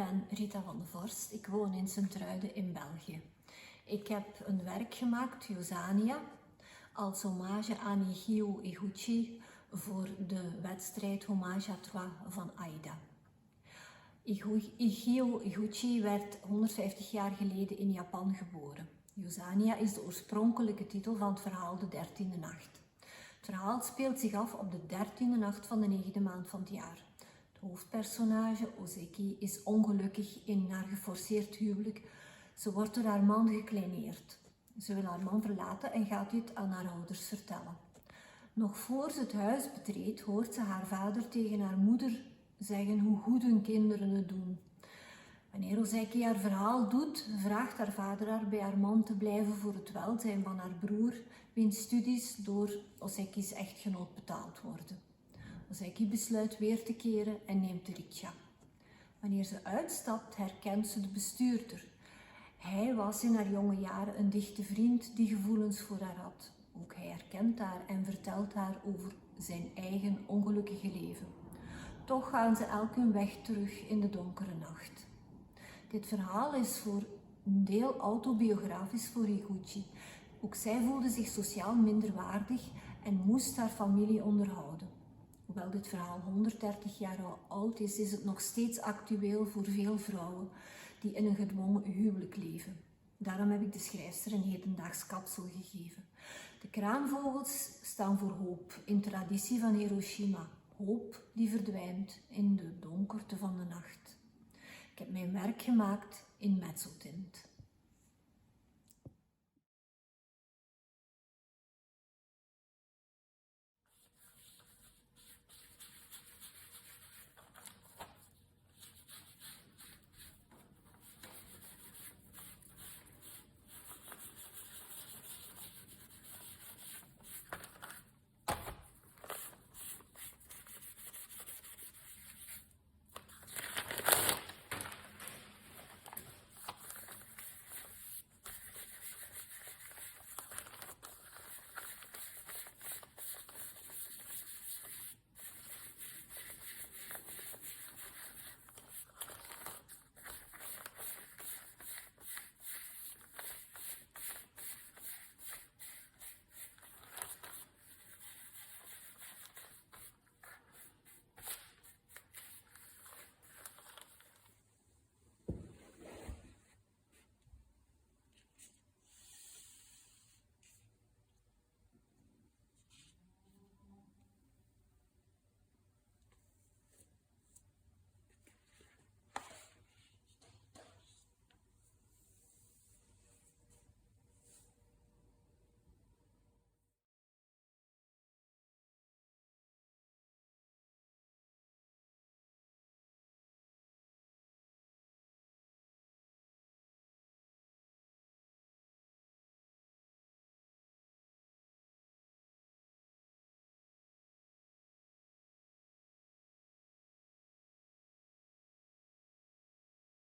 ben Rita van de Vorst. Ik woon in Sint-Truiden in België. Ik heb een werk gemaakt, Josania, als hommage aan Higio Higuchi voor de wedstrijd Hommage à Trois van Aida. Higio Higuchi werd 150 jaar geleden in Japan geboren. Josania is de oorspronkelijke titel van het verhaal De 13e Nacht. Het verhaal speelt zich af op de 13e nacht van de 9e maand van het jaar. Het hoofdpersonage, Ozeki, is ongelukkig in haar geforceerd huwelijk. Ze wordt door haar man gekleineerd. Ze wil haar man verlaten en gaat dit aan haar ouders vertellen. Nog voor ze het huis betreedt, hoort ze haar vader tegen haar moeder zeggen hoe goed hun kinderen het doen. Wanneer Ozeki haar verhaal doet, vraagt haar vader haar bij haar man te blijven voor het welzijn van haar broer, wiens studies door Ozeki's echtgenoot betaald worden. Ozeki besluit weer te keren en neemt de riksja. Wanneer ze uitstapt, herkent ze de bestuurder. Hij was in haar jonge jaren een dichte vriend die gevoelens voor haar had. Ook hij herkent haar en vertelt haar over zijn eigen ongelukkige leven. Toch gaan ze elk hun weg terug in de donkere nacht. Dit verhaal is voor een deel autobiografisch voor Higuchi. Ook zij voelde zich sociaal minderwaardig en moest haar familie onderhouden. Hoewel dit verhaal 130 jaar oud is, is het nog steeds actueel voor veel vrouwen die in een gedwongen huwelijk leven. Daarom heb ik de schrijfster een hedendaags kapsel gegeven. De kraanvogels staan voor hoop, in traditie van Hiroshima. Hoop die verdwijnt in de donkerte van de nacht. Ik heb mijn werk gemaakt in mezzotint.